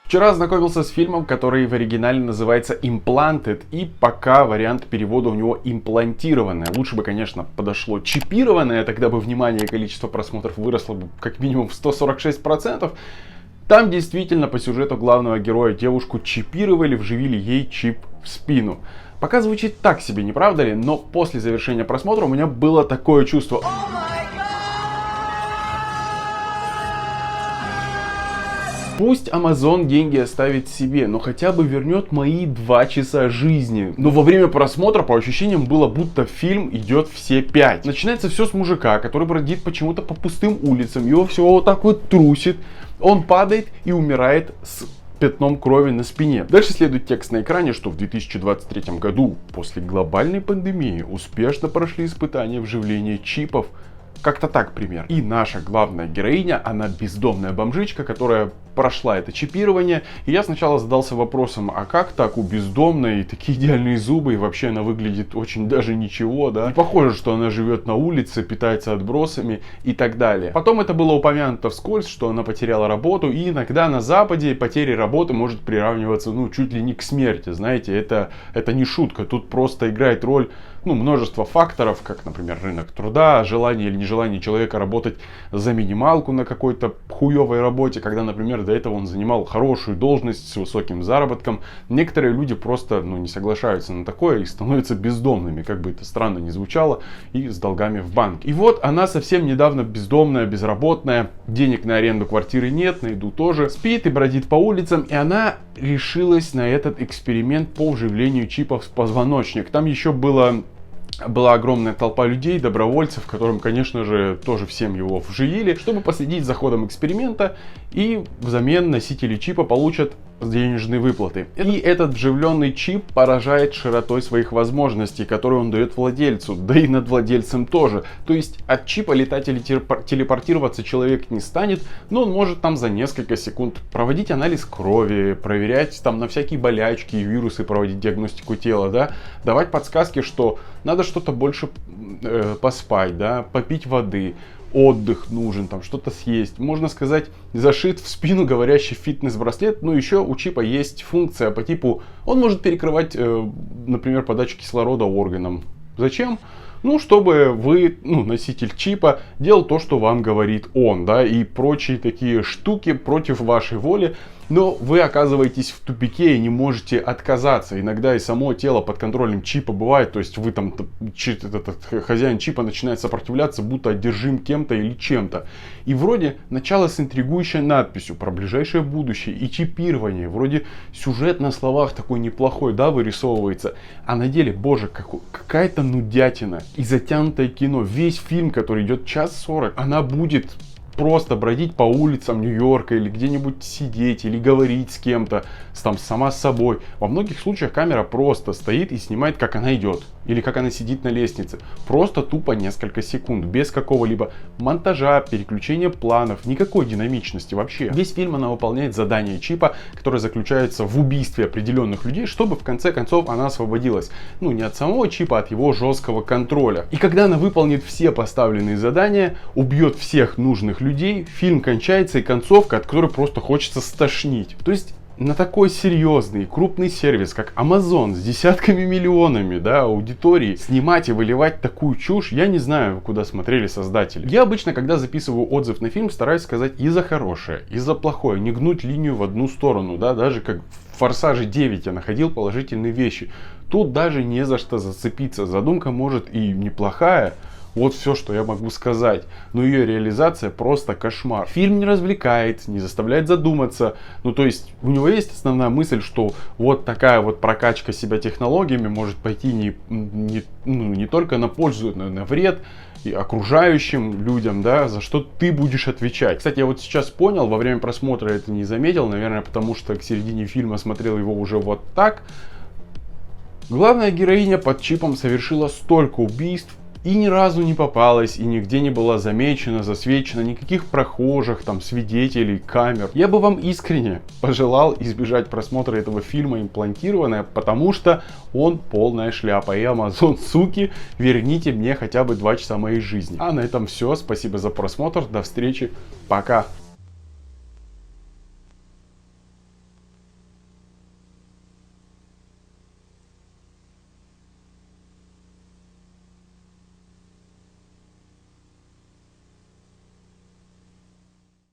Вчера ознакомился с фильмом, который в оригинале называется Implanted, и пока вариант перевода у него имплантированное. Лучше бы, конечно, подошло чипированное, тогда бы внимание и количество просмотров выросло бы как минимум в 146%. Там действительно по сюжету главного героя девушку чипировали, вживили ей чип в спину. Пока звучит так себе, не правда ли? Но после завершения просмотра у меня было такое чувство. Пусть Amazon деньги оставит себе, но хотя бы вернет мои 2 часа жизни. Но во время просмотра по ощущениям было, будто фильм идет все 5. Начинается все с мужика, который бродит почему-то по пустым улицам. Его все вот так вот трусит. Он падает и умирает с пятном крови на спине. Дальше следует текст на экране, что в 2023 году после глобальной пандемии успешно прошли испытания вживления чипов. Как-то так пример. И наша главная героиня, она бездомная бомжичка, которая прошла это чипирование. И я сначала задался вопросом, а как так у бездомной такие идеальные зубы, и вообще она выглядит очень даже ничего, да? Не похоже, что она живет на улице, питается отбросами и так далее. Потом это было упомянуто вскользь, что она потеряла работу, и иногда на Западе потеря работы может приравниваться, чуть ли не к смерти, знаете, это не шутка, тут просто играет роль, множество факторов, как, например, рынок труда, желание или нежелание человека работать за минималку на какой-то хуевой работе, когда, например, до этого он занимал хорошую должность с высоким заработком. Некоторые люди просто не соглашаются на такое и становятся бездомными, как бы это странно ни звучало, и с долгами в банке. И вот она совсем недавно бездомная, безработная, денег на аренду квартиры нет, на еду тоже, спит и бродит по улицам, и она решилась на этот эксперимент по вживлению чипов в позвоночник. Там еще была огромная толпа людей, добровольцев, которым, конечно же, тоже всем его вживили, чтобы последить за ходом эксперимента, и взамен носители чипа получат денежные выплаты. И этот вживленный чип поражает широтой своих возможностей, которые он дает владельцу, да и над владельцем тоже. То есть от чипа летать или телепортироваться человек не станет, но он может там за несколько секунд проводить анализ крови, проверять там на всякие болячки и вирусы, проводить диагностику тела, да, давать подсказки, что надо что-то больше поспать, да, попить воды, отдых нужен, там что-то съесть. Можно сказать, зашит в спину говорящий фитнес-браслет. Но еще у чипа есть функция по типу, он может перекрывать, например, подачу кислорода органам. Зачем? Чтобы вы, носитель чипа, делал то, что вам говорит он, да, и прочие такие штуки против вашей воли. Но вы оказываетесь в тупике и не можете отказаться. Иногда и само тело под контролем чипа бывает. То есть вы там, этот хозяин чипа начинает сопротивляться, будто одержим кем-то или чем-то. И вроде начало с интригующей надписью про ближайшее будущее и чипирование. Вроде сюжет на словах такой неплохой, да, вырисовывается. А на деле, боже, какая-то нудятина и затянутое кино. Весь фильм, который идет 1:40, она будет просто бродить по улицам Нью-Йорка или где-нибудь сидеть или говорить с кем-то, сама с собой. Во многих случаях камера просто стоит и снимает, как она идет или как она сидит на лестнице. Просто тупо несколько секунд, без какого-либо монтажа, переключения планов, никакой динамичности вообще. Весь фильм она выполняет задание чипа, которое заключается в убийстве определенных людей, чтобы в конце концов она освободилась. Не от самого чипа, а от его жесткого контроля. И когда она выполнит все поставленные задания, убьет всех нужных людей, фильм кончается, и концовка, от которой просто хочется стошнить. То есть на такой серьезный, крупный сервис, как Amazon, с десятками миллионами, да, аудитории, снимать и выливать такую чушь, я не знаю, куда смотрели создатели. Я обычно, когда записываю отзыв на фильм, стараюсь сказать и за хорошее, и за плохое, не гнуть линию в одну сторону, да, даже как в «Форсаже 9» я находил положительные вещи. Тут даже не за что зацепиться, задумка может и неплохая. Вот все, что я могу сказать. Но ее реализация просто кошмар. Фильм не развлекает, не заставляет задуматься. То есть у него есть основная мысль, что вот такая вот прокачка себя технологиями может пойти не только на пользу, но и на вред и окружающим людям, да, за что ты будешь отвечать. Кстати, я вот сейчас понял, во время просмотра это не заметил, наверное, потому что к середине фильма смотрел его уже вот так. Главная героиня под чипом совершила столько убийств, и ни разу не попалась, и нигде не была замечена, засвечена, никаких прохожих, свидетелей, камер. Я бы вам искренне пожелал избежать просмотра этого фильма имплантированное, потому что он полная шляпа. И Amazon, суки, верните мне хотя бы 2 часа моей жизни. А на этом все. Спасибо за просмотр. До встречи. Пока.